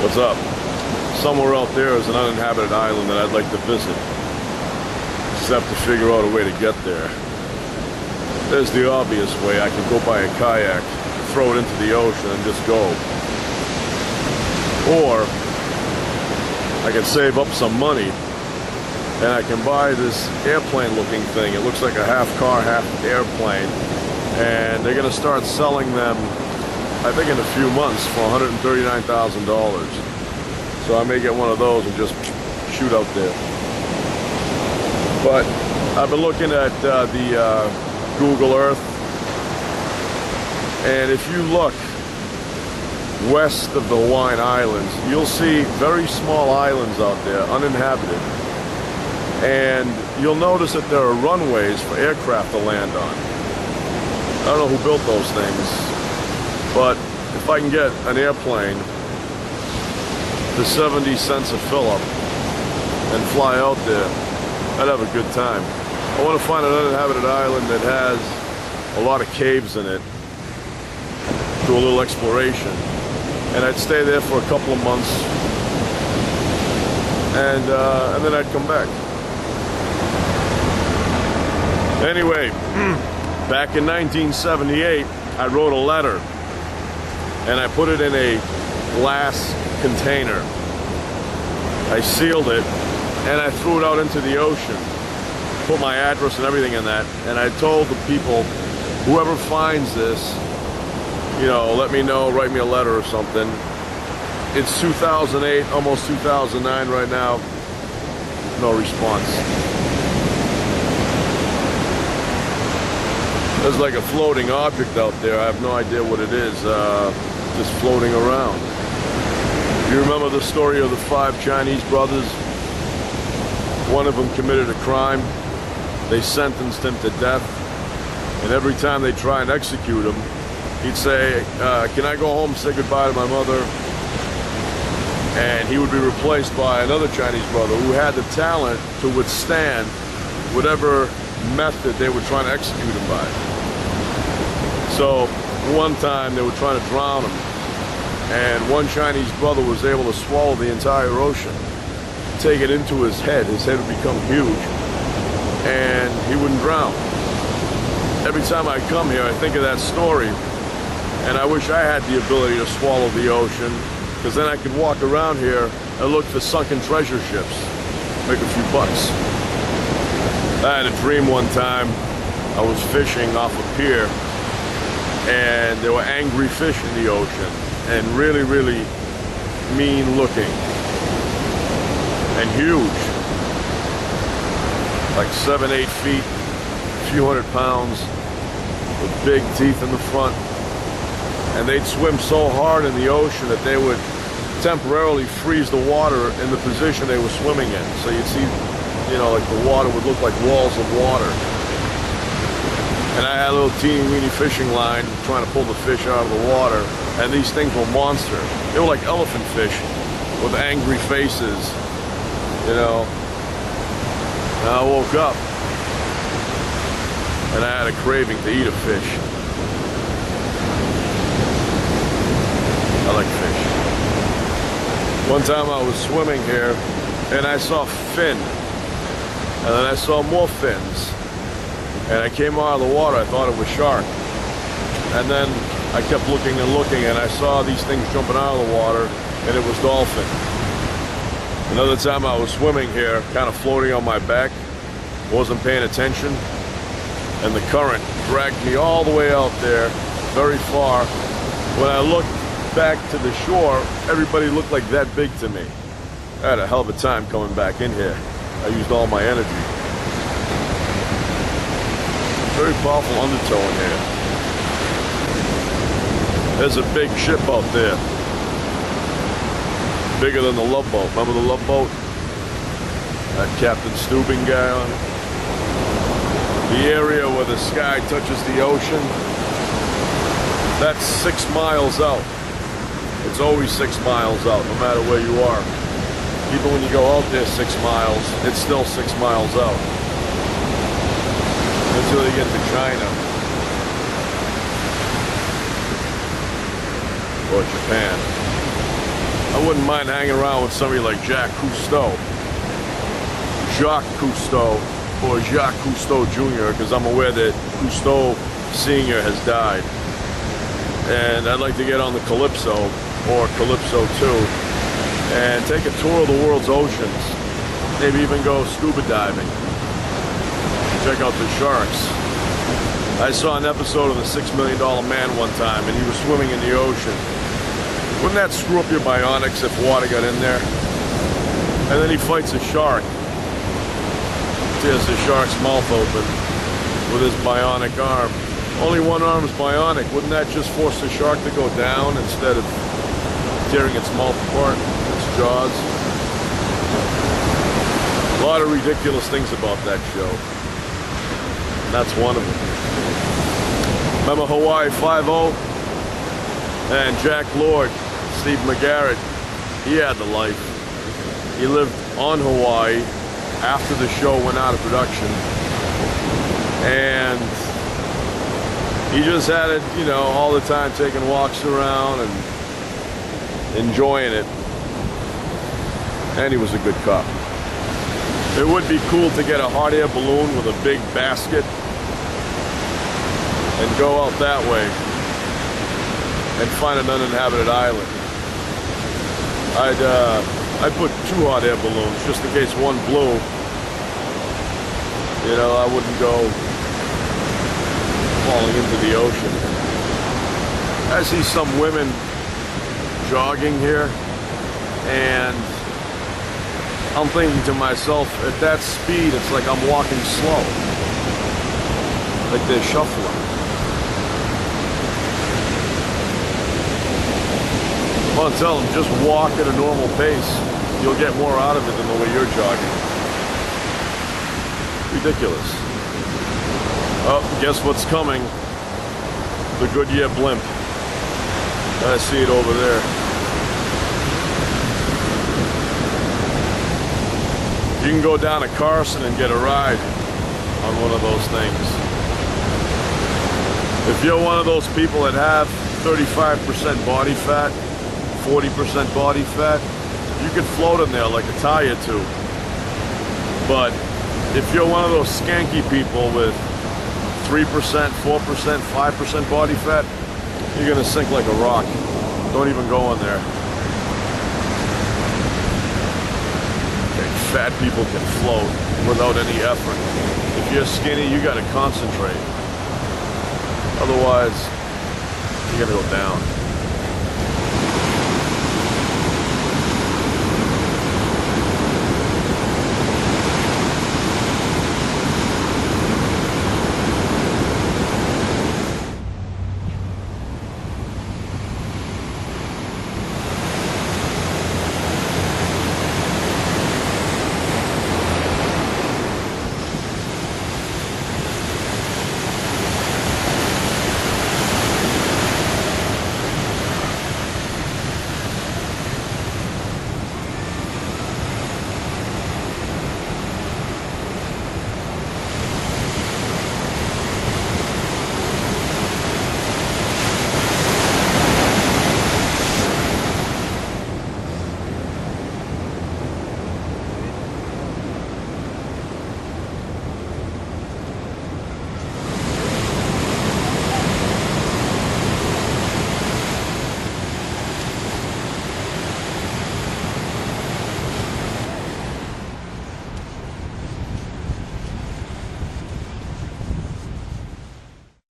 What's up? Somewhere out there is an uninhabited island that I'd like to visit. Just have to figure out a way to get there. There's the obvious way. I can go buy a kayak, throw it into the ocean, and just go. Or I can save up some money and I can buy this airplane-looking thing. It looks like a half car, half airplane. And they're going to start selling them, I think, in a few months for $139,000. So I may get one of those and just shoot out there. But I've been looking at the Google Earth, and if you look west of the Hawaiian Islands, you'll see very small islands out there, uninhabited. And you'll notice that there are runways for aircraft to land on. I don't know who built those things, but if I can get an airplane for 70 cents a fill-up and fly out there, I'd have a good time. I want to find an uninhabited island that has a lot of caves in it, do a little exploration, and I'd stay there for a couple of months, and then I'd come back. Anyway, back in 1978, I wrote a letter, and I put it in a glass container. I sealed it, and I threw it out into the ocean. Put my address and everything in that, and I told the people, whoever finds this, you know, let me know, write me a letter or something. It's 2008, almost 2009 right now. No response. There's like a floating object out there. I have no idea what it is, just floating around. You remember the story of the 5 Chinese brothers? One of them committed a crime. They sentenced him to death. And every time they try and execute him, he'd say, can I go home and say goodbye to my mother? And he would be replaced by another Chinese brother who had the talent to withstand whatever method they were trying to execute him by. So one time they were trying to drown him, and one Chinese brother was able to swallow the entire ocean, take it into his head would become huge, and he wouldn't drown. Every time I come here, I think of that story, and I wish I had the ability to swallow the ocean, because then I could walk around here and look for sunken treasure ships, make a few bucks. I had a dream one time. I was fishing off a pier, and there were angry fish in the ocean, and really, really mean looking, and huge, like 7, 8 feet, a few hundred pounds, with big teeth in the front. And they'd swim so hard in the ocean that they would temporarily freeze the water in the position they were swimming in. So you'd see, you know, like the water would look like walls of water. And I had a little teeny-weeny fishing line trying to pull the fish out of the water. And these things were monsters. They were like elephant fish with angry faces, you know. And I woke up and I had a craving to eat a fish. I like fish. One time I was swimming here and I saw fin. And then I saw more fins. And I came out of the water, I thought it was shark. And then I kept looking and looking, and I saw these things jumping out of the water, and it was dolphin. Another time I was swimming here, kind of floating on my back, wasn't paying attention, and the current dragged me all the way out there, very far. When I looked back to the shore, everybody looked like that big to me. I had a hell of a time coming back in here. I used all my energy. Very powerful undertow in here. There's a big ship out there. Bigger than the Love Boat. Remember the Love Boat? That Captain Stubing guy on it? The area where the sky touches the ocean, that's 6 miles out. It's always 6 miles out, no matter where you are. Even when you go out there 6 miles, it's still 6 miles out. Until you get to China or Japan. I wouldn't mind hanging around with somebody like Jacques Cousteau, or Jacques Cousteau Jr., because I'm aware that Cousteau Sr. has died. And I'd like to get on the Calypso, or Calypso 2, and take a tour of the world's oceans. Maybe even go scuba diving. Check out the sharks. I saw an episode of The $6 Million Man one time, and he was swimming in the ocean. Wouldn't that screw up your bionics if water got in there? And then he fights a shark. Tears the shark's mouth open with his bionic arm. Only one arm is bionic. Wouldn't that just force the shark to go down instead of tearing its mouth apart, its jaws? A lot of ridiculous things about that show. That's one of them. Remember Hawaii Five-0? And Jack Lord, Steve McGarrett, he had the life. He lived on Hawaii after the show went out of production. And he just had it, you know, all the time, taking walks around and enjoying it. And he was a good cop. It would be cool to get a hot air balloon with a big basket and go out that way and find an uninhabited island. I'd put 2 hot air balloons just in case one blew. You know, I wouldn't go falling into the ocean. I see some women jogging here, and I'm thinking to myself, at that speed, it's like I'm walking slow. Like they're shuffling. Well, tell them, just walk at a normal pace. You'll get more out of it than the way you're jogging. Ridiculous. Oh, guess what's coming? The Goodyear blimp. I see it over there. You can go down to Carson and get a ride on one of those things. If you're one of those people that have 35% body fat, 40% body fat, you could float in there like a tire tube. But if you're one of those skanky people with 3%, 4%, 5% body fat, you're gonna sink like a rock. Don't even go in there. Okay, fat people can float without any effort. If you're skinny, you gotta concentrate. Otherwise, you're gonna go down.